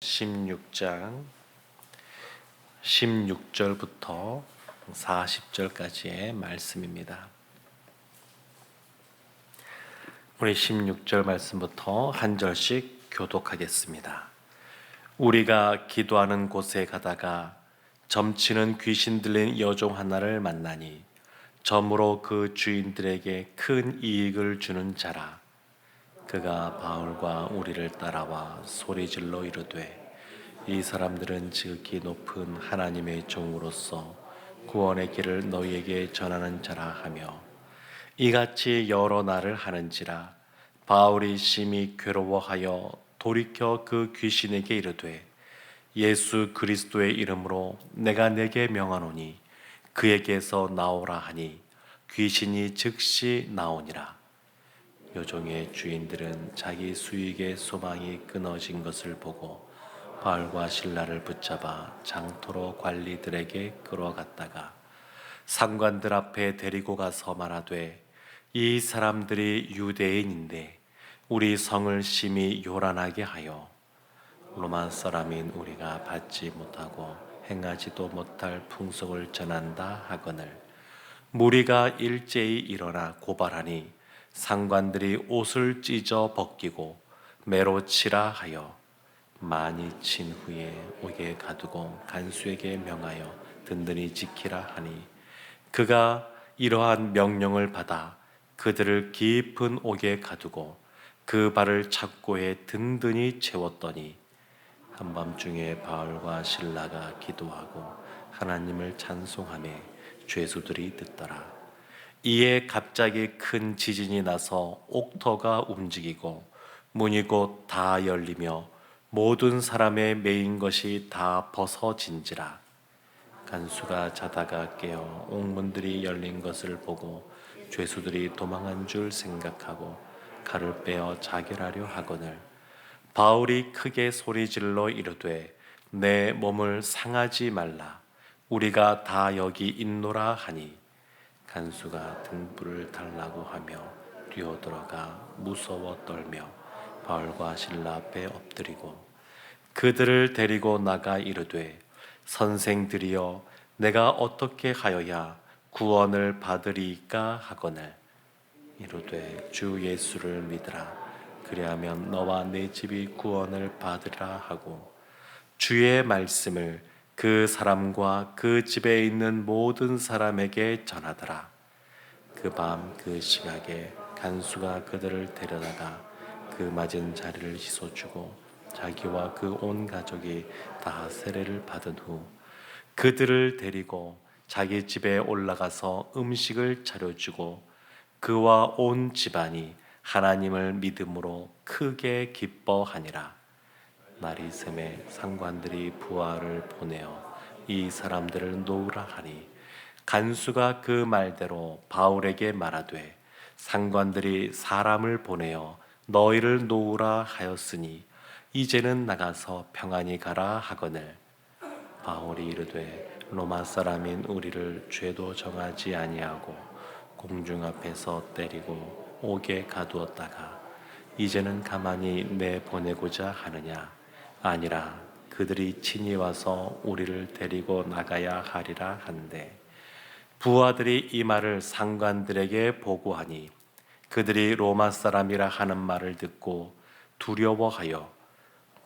16장 16절부터 40절까지의 말씀입니다. 우리 16절 말씀부터 한 절씩 교독하겠습니다. 우리가 기도하는 곳에 가다가 점치는 귀신 들린 여종 하나를 만나니 점으로 그 주인들에게 큰 이익을 주는 자라. 그가 바울과 우리를 따라와 소리질러 이르되 이 사람들은 지극히 높은 하나님의 종으로서 구원의 길을 너희에게 전하는 자라 하며 이같이 여러 날을 하는지라. 바울이 심히 괴로워하여 돌이켜 그 귀신에게 이르되 예수 그리스도의 이름으로 내가 내게 명하노니 그에게서 나오라 하니 귀신이 즉시 나오니라. 여종의 주인들은 자기 수익의 소망이 끊어진 것을 보고 바울과 실라를 붙잡아 장토로 관리들에게 끌어갔다가 상관들 앞에 데리고 가서 말하되 이 사람들이 유대인인데 우리 성을 심히 요란하게 하여 로마 사람인 우리가 받지 못하고 행하지도 못할 풍속을 전한다 하거늘 무리가 일제히 일어나 고발하니 상관들이 옷을 찢어 벗기고 매로 치라 하여 많이 친 후에 옥에 가두고 간수에게 명하여 든든히 지키라 하니 그가 이러한 명령을 받아 그들을 깊은 옥에 가두고 그 발을 착고에 든든히 채웠더니 한밤중에 바울과 실라가 기도하고 하나님을 찬송하며 죄수들이 듣더라. 이에 갑자기 큰 지진이 나서 옥터가 움직이고 문이 곧 다 열리며 모든 사람의 매인 것이 다 벗어진지라. 간수가 자다가 깨어 옥문들이 열린 것을 보고 죄수들이 도망한 줄 생각하고 칼을 빼어 자결하려 하거늘 바울이 크게 소리질러 이르되 내 몸을 상하지 말라. 우리가 다 여기 있노라 하니 간수가 등불을 달라고 하며 뛰어들어가 무서워 떨며 바울과 실라 앞에 엎드리고 그들을 데리고 나가 이르되 선생들이여 내가 어떻게 하여야 구원을 받으리까 하거늘 이르되 주 예수를 믿으라. 그리하면 너와 내 집이 구원을 받으리라 하고 주의 말씀을 그 사람과 그 집에 있는 모든 사람에게 전하더라. 그 밤 그 시각에 간수가 그들을 데려다가 그 맞은 자리를 씻어주고 자기와 그 온 가족이 다 세례를 받은 후 그들을 데리고 자기 집에 올라가서 음식을 차려주고 그와 온 집안이 하나님을 믿음으로 크게 기뻐하니라. 날이 새매 상관들이 부하를 보내어 이 사람들을 놓으라 하니 간수가 그 말대로 바울에게 말하되 상관들이 사람을 보내어 너희를 놓으라 하였으니 이제는 나가서 평안히 가라 하거늘 바울이 이르되 로마 사람인 우리를 죄도 정하지 아니하고 공중 앞에서 때리고 옥에 가두었다가 이제는 가만히 내보내고자 하느냐. 아니라 그들이 친히 와서 우리를 데리고 나가야 하리라 한데 부하들이 이 말을 상관들에게 보고하니 그들이 로마 사람이라 하는 말을 듣고 두려워하여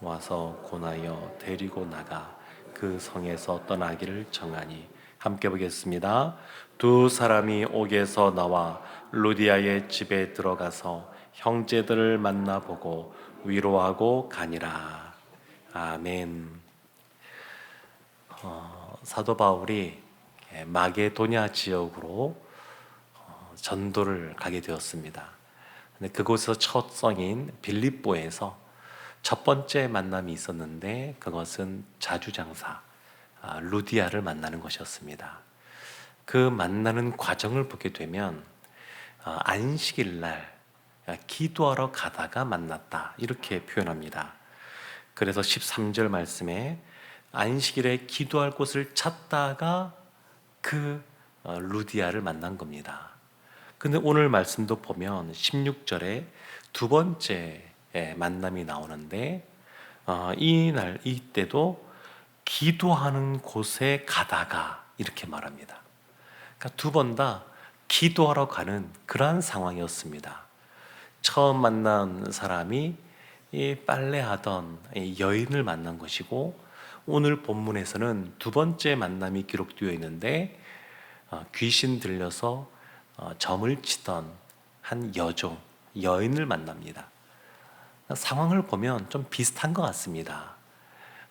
와서 고나여 데리고 나가 그 성에서 떠나기를 정하니 함께 보겠습니다. 두 사람이 옥에서 나와 루디아의 집에 들어가서 형제들을 만나보고 위로하고 가니라. 아멘. 사도 바울이 마게도냐 지역으로 전도를 가게 되었습니다. 근데 그곳에서 첫 성인 빌립보에서 첫 번째 만남이 있었는데 그것은 자주장사 루디아를 만나는 것이었습니다. 그 만나는 과정을 보게 되면 안식일 날 기도하러 가다가 만났다 이렇게 표현합니다. 그래서 13절 말씀에 안식일에 기도할 곳을 찾다가 그 루디아를 만난 겁니다. 근데 오늘 말씀도 보면 16절에 두 번째 만남이 나오는데 이때도 기도하는 곳에 가다가 이렇게 말합니다. 그러니까 두 번 다 기도하러 가는 그러한 상황이었습니다. 처음 만난 사람이 이 빨래하던 이 여인을 만난 것이고, 오늘 본문에서는 두 번째 만남이 기록되어 있는데 귀신 들려서 점을 치던 한 여인을 만납니다. 상황을 보면 좀 비슷한 것 같습니다.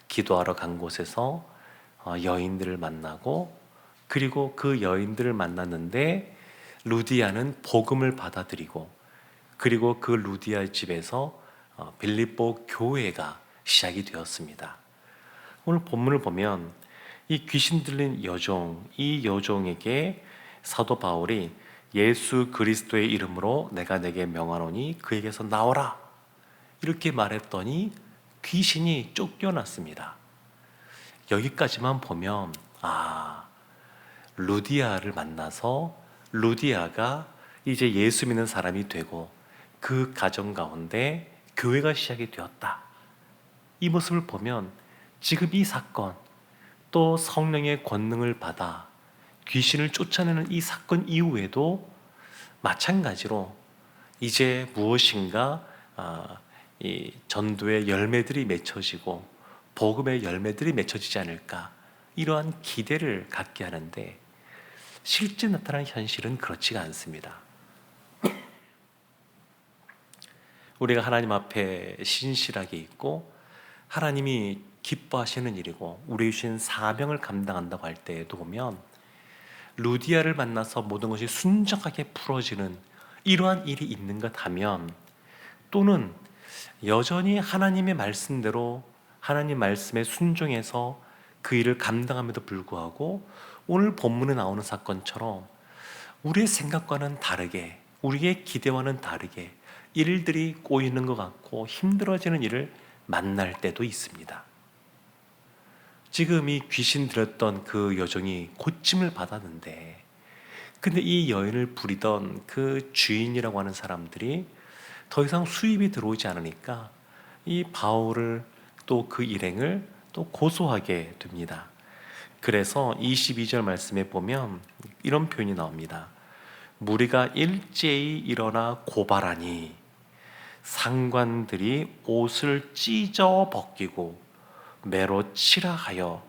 기도하러 간 곳에서 여인들을 만나고, 그리고 그 여인들을 만났는데 루디아는 복음을 받아들이고, 그리고 그 루디아의 집에서 빌립보 교회가 시작이 되었습니다. 오늘 본문을 보면 이 귀신 들린 이 여종에게 사도 바울이 예수 그리스도의 이름으로 내가 내게 명하노니 그에게서 나오라 이렇게 말했더니 귀신이 쫓겨났습니다. 여기까지만 보면 루디아를 만나서 루디아가 이제 예수 믿는 사람이 되고 그 가정 가운데 교회가 시작이 되었다. 이 모습을 보면 지금 이 사건, 또 성령의 권능을 받아 귀신을 쫓아내는 이 사건 이후에도 마찬가지로 이제 무엇인가 이 전도의 열매들이 맺혀지고 복음의 열매들이 맺혀지지 않을까, 이러한 기대를 갖게 하는데 실제 나타나는 현실은 그렇지가 않습니다. 우리가 하나님 앞에 신실하게 있고 하나님이 기뻐하시는 일이고 우리 주신 사명을 감당한다고 할 때에도 보면 루디아를 만나서 모든 것이 순정하게 풀어지는 이러한 일이 있는가 하면, 또는 여전히 하나님의 말씀대로 하나님 말씀에 순종해서 그 일을 감당함에도 불구하고 오늘 본문에 나오는 사건처럼 우리의 생각과는 다르게, 우리의 기대와는 다르게 일들이 꼬이는 것 같고 힘들어지는 일을 만날 때도 있습니다. 지금 이 귀신 들었던 그 여종이 고침을 받았는데, 근데 이 여인을 부리던 그 주인이라고 하는 사람들이 더 이상 수입이 들어오지 않으니까 이 바울을 또 그 일행을 또 고소하게 됩니다. 그래서 22절 말씀에 보면 이런 표현이 나옵니다. 무리가 일제히 일어나 고발하니 상관들이 옷을 찢어 벗기고 매로 치라 하여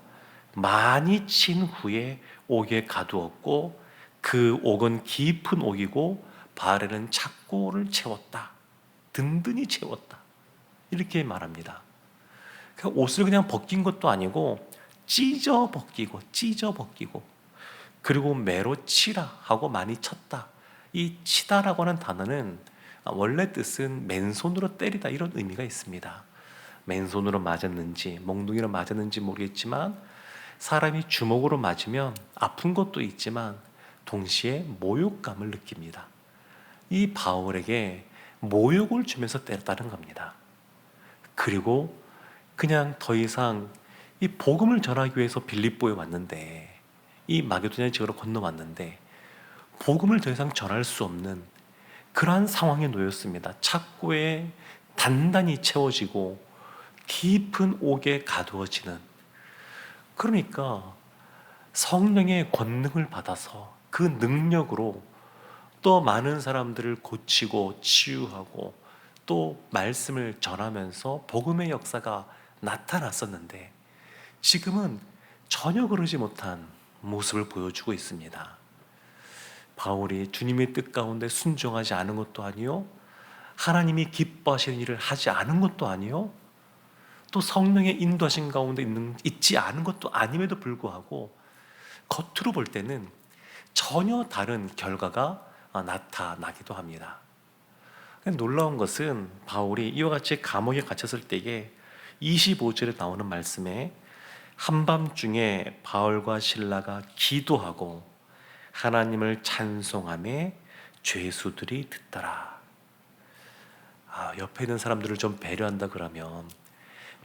많이 친 후에 옥에 가두었고 그 옥은 깊은 옥이고 발에는 착고를 채웠다. 든든히 채웠다. 이렇게 말합니다. 옷을 그냥 벗긴 것도 아니고 찢어 벗기고 그리고 매로 치라 하고 많이 쳤다. 이 치다라고 하는 단어는 원래 뜻은 맨손으로 때리다 이런 의미가 있습니다. 맨손으로 맞았는지 몽둥이로 맞았는지 모르겠지만 사람이 주먹으로 맞으면 아픈 것도 있지만 동시에 모욕감을 느낍니다. 이 바울에게 모욕을 주면서 때렸다는 겁니다. 그리고 그냥 더 이상 이 복음을 전하기 위해서 빌립보에 왔는데, 이 마게도냐 지역으로 건너왔는데 복음을 더 이상 전할 수 없는 그러한 상황에 놓였습니다. 착고에 단단히 채워지고 깊은 옥에 가두어지는, 그러니까 성령의 권능을 받아서 그 능력으로 또 많은 사람들을 고치고 치유하고 또 말씀을 전하면서 복음의 역사가 나타났었는데 지금은 전혀 그러지 못한 모습을 보여주고 있습니다. 바울이 주님의 뜻 가운데 순종하지 않은 것도 아니요, 하나님이 기뻐하시는 일을 하지 않은 것도 아니요, 또 성령의 인도하신 가운데 있지 않은 것도 아님에도 불구하고 겉으로 볼 때는 전혀 다른 결과가 나타나기도 합니다. 놀라운 것은 바울이 이와 같이 감옥에 갇혔을 때에 25절에 나오는 말씀에 한밤중에 바울과 실라가 기도하고 하나님을 찬송하며 죄수들이 듣더라. 옆에 있는 사람들을 좀 배려한다 그러면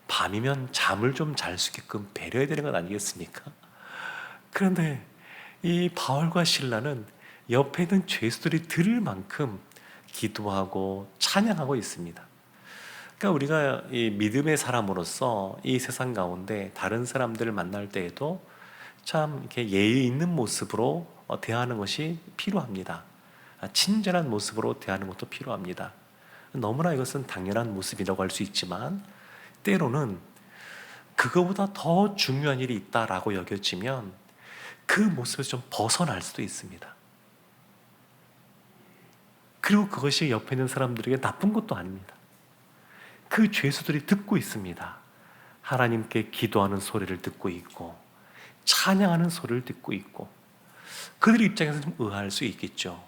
밤이면 잠을 좀 잘 수 있게끔 배려해야 되는 것 아니겠습니까? 그런데 이 바울과 실라는 옆에 있는 죄수들이 들을 만큼 기도하고 찬양하고 있습니다. 그러니까 우리가 이 믿음의 사람으로서 이 세상 가운데 다른 사람들을 만날 때에도 참 이렇게 예의 있는 모습으로 대하는 것이 필요합니다. 친절한 모습으로 대하는 것도 필요합니다. 너무나 이것은 당연한 모습이라고 할 수 있지만 때로는 그거보다 더 중요한 일이 있다라고 여겨지면 그 모습에서 좀 벗어날 수도 있습니다. 그리고 그것이 옆에 있는 사람들에게 나쁜 것도 아닙니다. 그 죄수들이 듣고 있습니다. 하나님께 기도하는 소리를 듣고 있고 찬양하는 소리를 듣고 있고 그들 입장에서 좀 의아할 수 있겠죠.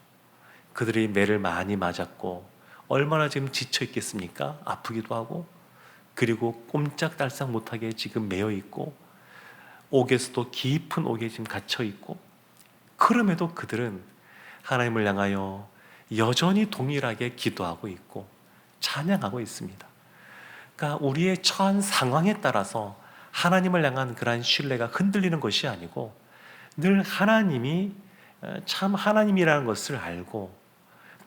그들이 매를 많이 맞았고 얼마나 지금 지쳐 있겠습니까? 아프기도 하고 그리고 꼼짝달싹 못하게 지금 매여 있고 옥에서도 깊은 옥에 지금 갇혀 있고 그럼에도 그들은 하나님을 향하여 여전히 동일하게 기도하고 있고 찬양하고 있습니다. 그러니까 우리의 처한 상황에 따라서 하나님을 향한 그러한 신뢰가 흔들리는 것이 아니고 늘 하나님이 참 하나님이라는 것을 알고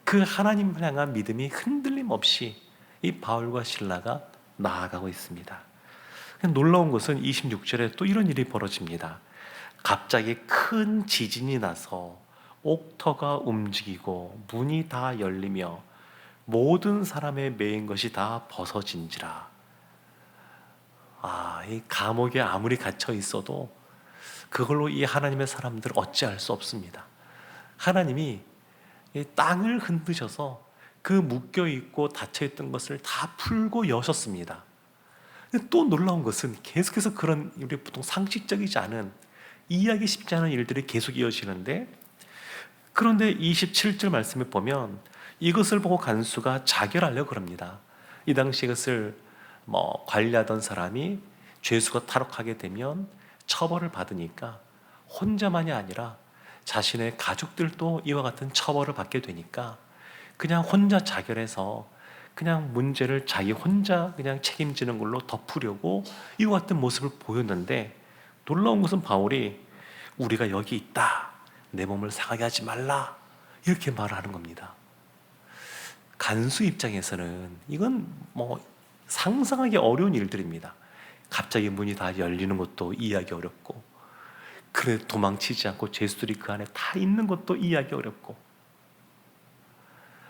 그 하나님을 향한 믿음이 흔들림 없이 이 바울과 실라가 나아가고 있습니다. 놀라운 것은 26절에 또 이런 일이 벌어집니다. 갑자기 큰 지진이 나서 옥터가 움직이고 문이 다 열리며 모든 사람의 매인 것이 다 벗어진지라. 이 감옥에 아무리 갇혀 있어도 그걸로 이 하나님의 사람들을 어찌할 수 없습니다. 하나님이 이 땅을 흔드셔서 그 묶여있고 닫혀있던 것을 다 풀고 여셨습니다. 또 놀라운 것은 계속해서 그런 우리 보통 상식적이지 않은 이해하기 쉽지 않은 일들이 계속 이어지는데 그런데 27절 말씀에 보면 이것을 보고 간수가 자결하려고 그럽니다. 이 당시 이것을 관리하던 사람이 죄수가 탈옥하게 되면 처벌을 받으니까 혼자만이 아니라 자신의 가족들도 이와 같은 처벌을 받게 되니까 그냥 혼자 자결해서 그냥 문제를 자기 혼자 그냥 책임지는 걸로 덮으려고 이와 같은 모습을 보였는데 놀라운 것은 바울이 우리가 여기 있다. 내 몸을 상하게 하지 말라. 이렇게 말하는 겁니다. 간수 입장에서는 이건 상상하기 어려운 일들입니다. 갑자기 문이 다 열리는 것도 이해하기 어렵고 그래 도망치지 않고 죄수들이 그 안에 다 있는 것도 이해하기 어렵고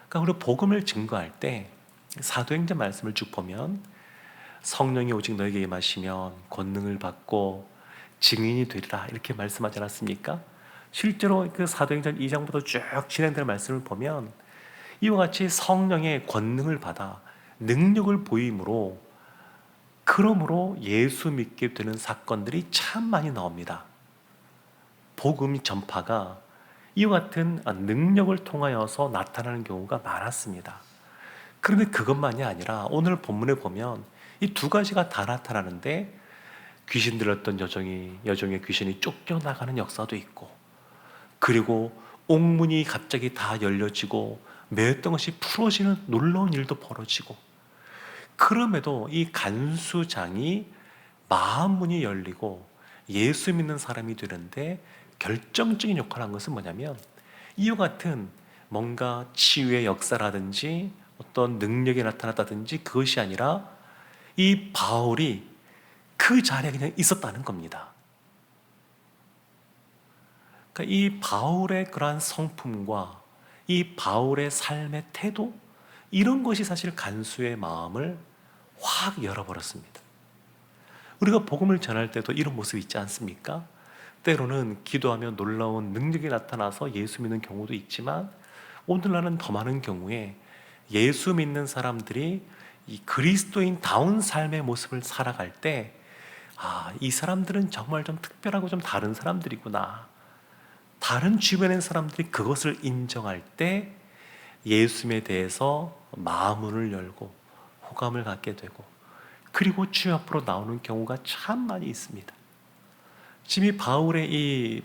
그러니까 우리 복음을 증거할 때 사도행전 말씀을 쭉 보면 성령이 오직 너에게 임하시면 권능을 받고 증인이 되리라 이렇게 말씀하지 않았습니까? 실제로 그 사도행전 2장부터 쭉 진행되는 말씀을 보면 이와 같이 성령의 권능을 받아 능력을 보임으로 그러므로 예수 믿게 되는 사건들이 참 많이 나옵니다. 복음 전파가 이와 같은 능력을 통하여서 나타나는 경우가 많았습니다. 그런데 그것만이 아니라 오늘 본문에 보면 이 두 가지가 다 나타나는데 귀신 들었던 여종의 귀신이 쫓겨나가는 역사도 있고 그리고 옥문이 갑자기 다 열려지고 매였던 것이 풀어지는 놀라운 일도 벌어지고 그럼에도 이 간수장이 마음문이 열리고 예수 믿는 사람이 되는데 결정적인 역할을 한 것은 뭐냐면 이와 같은 뭔가 치유의 역사라든지 어떤 능력이 나타났다든지 그것이 아니라 이 바울이 그 자리에 그냥 있었다는 겁니다. 그러니까 이 바울의 그러한 성품과 이 바울의 삶의 태도 이런 것이 사실 간수의 마음을 확 열어버렸습니다. 우리가 복음을 전할 때도 이런 모습이 있지 않습니까? 때로는 기도하며 놀라운 능력이 나타나서 예수 믿는 경우도 있지만 오늘날은 더 많은 경우에 예수 믿는 사람들이 이 그리스도인다운 삶의 모습을 살아갈 때 이 사람들은 정말 좀 특별하고 좀 다른 사람들이구나. 다른 주변의 사람들이 그것을 인정할 때 예수님에 대해서 마음문을 열고 호감을 갖게 되고 그리고 주 앞으로 나오는 경우가 참 많이 있습니다. 지금 이 바울의 이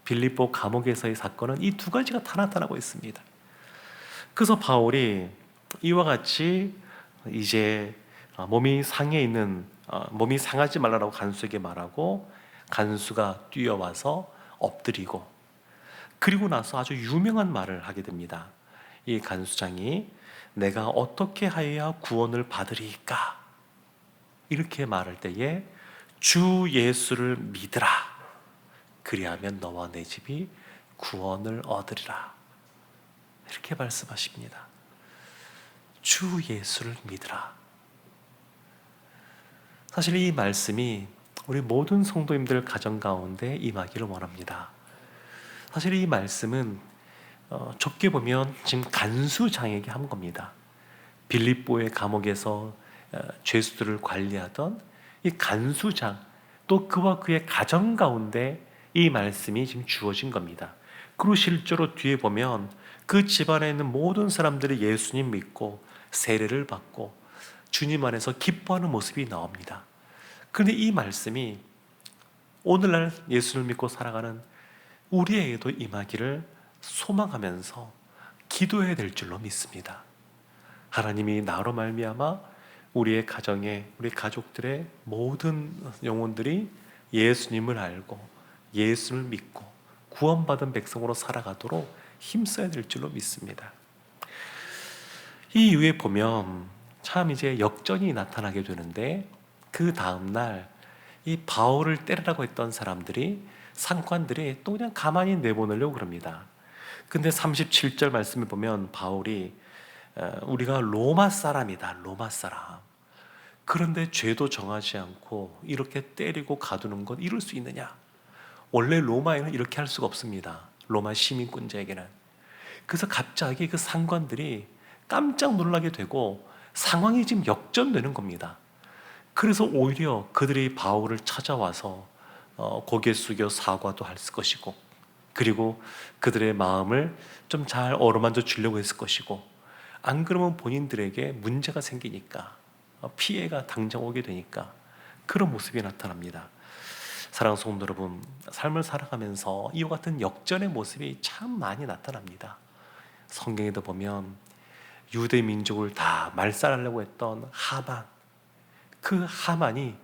빌립보 감옥에서의 사건은 이 두 가지가 다 나타나고 있습니다. 그래서 바울이 이와 같이 이제 몸이 상하지 말라고 간수에게 말하고 간수가 뛰어와서 엎드리고 그리고 나서 아주 유명한 말을 하게 됩니다. 이 간수장이 내가 어떻게 하여야 구원을 받으리까? 이렇게 말할 때에 주 예수를 믿으라. 그리하면 너와 내 집이 구원을 얻으리라. 이렇게 말씀하십니다. 주 예수를 믿으라. 사실 이 말씀이 우리 모든 성도님들 가정 가운데 임하기를 원합니다. 사실 이 말씀은 좁게 보면 지금 간수장에게 한 겁니다. 빌립보의 감옥에서 죄수들을 관리하던 이 간수장, 또 그와 그의 가정 가운데 이 말씀이 지금 주어진 겁니다. 그리고 실제로 뒤에 보면 그 집안에 있는 모든 사람들이 예수님 믿고 세례를 받고 주님 안에서 기뻐하는 모습이 나옵니다. 그런데 이 말씀이 오늘날 예수를 믿고 살아가는 우리에게도 임하기를 소망하면서 기도해야 될 줄로 믿습니다. 하나님이 나로 말미암아 우리의 가정에, 우리 가족들의 모든 영혼들이 예수님을 알고 예수를 믿고 구원받은 백성으로 살아가도록 힘써야 될 줄로 믿습니다. 이 이후에 보면 참 이제 역전이 나타나게 되는데, 그 다음날 이 바울을 때리라고 했던 사람들이, 상관들이 또 그냥 가만히 내보내려고 그럽니다. 근데 37절 말씀을 보면 바울이 우리가 로마 사람이다, 로마 사람. 그런데 죄도 정하지 않고 이렇게 때리고 가두는 것 이룰 수 있느냐? 원래 로마에는 이렇게 할 수가 없습니다. 로마 시민권자에게는. 그래서 갑자기 그 상관들이 깜짝 놀라게 되고 상황이 지금 역전되는 겁니다. 그래서 오히려 그들이 바울을 찾아와서 고개 숙여 사과도 할 것이고, 그리고 그들의 마음을 좀 잘 어루만져 주려고 했을 것이고, 안 그러면 본인들에게 문제가 생기니까, 피해가 당장 오게 되니까 그런 모습이 나타납니다. 사랑하는 성도 여러분, 삶을 살아가면서 이와 같은 역전의 모습이 참 많이 나타납니다. 성경에도 보면 유대 민족을 다 말살하려고 했던 하만, 그 하만이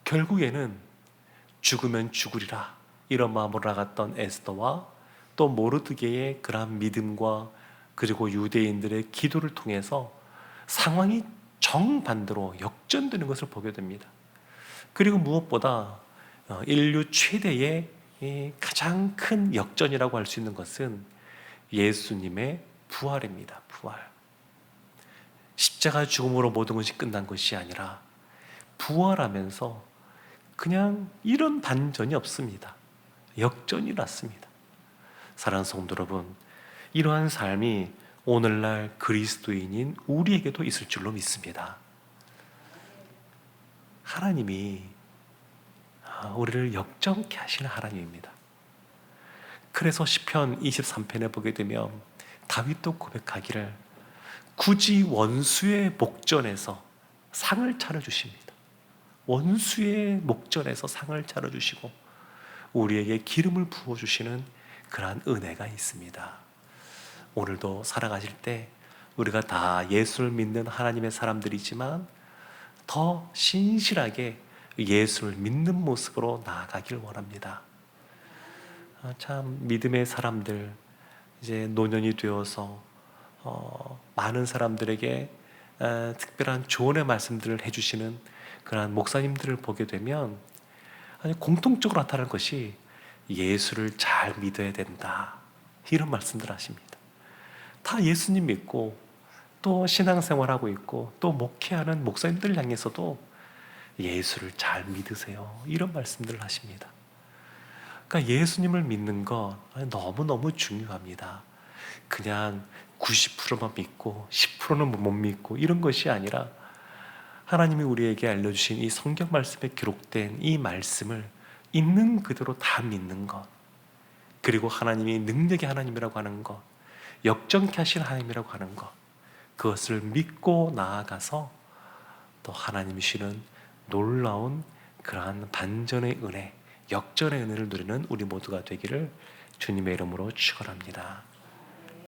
결국에는 죽으면 죽으리라 이런 마음으로 나갔던 에스더와 또 모르드게의 그러한 믿음과 그리고 유대인들의 기도를 통해서 상황이 정반대로 역전되는 것을 보게 됩니다. 그리고 무엇보다 인류 최대의 가장 큰 역전이라고 할 수 있는 것은 예수님의 부활입니다. 부활. 십자가 죽음으로 모든 것이 끝난 것이 아니라 부활하면서 그냥 이런 반전이 없습니다. 역전이 났습니다. 사랑하는 성도 여러분, 이러한 삶이 오늘날 그리스도인인 우리에게도 있을 줄로 믿습니다. 하나님이 우리를 역정케 하시는 하나님입니다. 그래서 시편 23편에 보게 되면 다윗도 고백하기를 굳이 원수의 목전에서 상을 차려주십니다. 원수의 목전에서 상을 차려주시고 우리에게 기름을 부어주시는 그러한 은혜가 있습니다. 오늘도 살아가실 때 우리가 다 예수를 믿는 하나님의 사람들이지만 더 신실하게 예수를 믿는 모습으로 나아가길 원합니다. 참 믿음의 사람들, 이제 노년이 되어서 많은 사람들에게 특별한 조언의 말씀들을 해주시는 그런 목사님들을 보게 되면 공통적으로 나타나는 것이 예수를 잘 믿어야 된다, 이런 말씀들 하십니다. 다 예수님 믿고 또 신앙생활하고 있고 또 목회하는 목사님들 향해서도 예수를 잘 믿으세요, 이런 말씀들을 하십니다. 그러니까 예수님을 믿는 것 너무너무 중요합니다. 그냥 90%만 믿고 10%는 못 믿고 이런 것이 아니라 하나님이 우리에게 알려주신 이 성경 말씀에 기록된 이 말씀을 있는 그대로 다 믿는 것, 그리고 하나님이 능력의 하나님이라고 하는 것, 역정케 하신 하나님이라고 하는 것, 그것을 믿고 나아가서 또 하나님이 주시는 놀라운 그러한 반전의 은혜, 역전의 은혜를 누리는 우리 모두가 되기를 주님의 이름으로 축원합니다.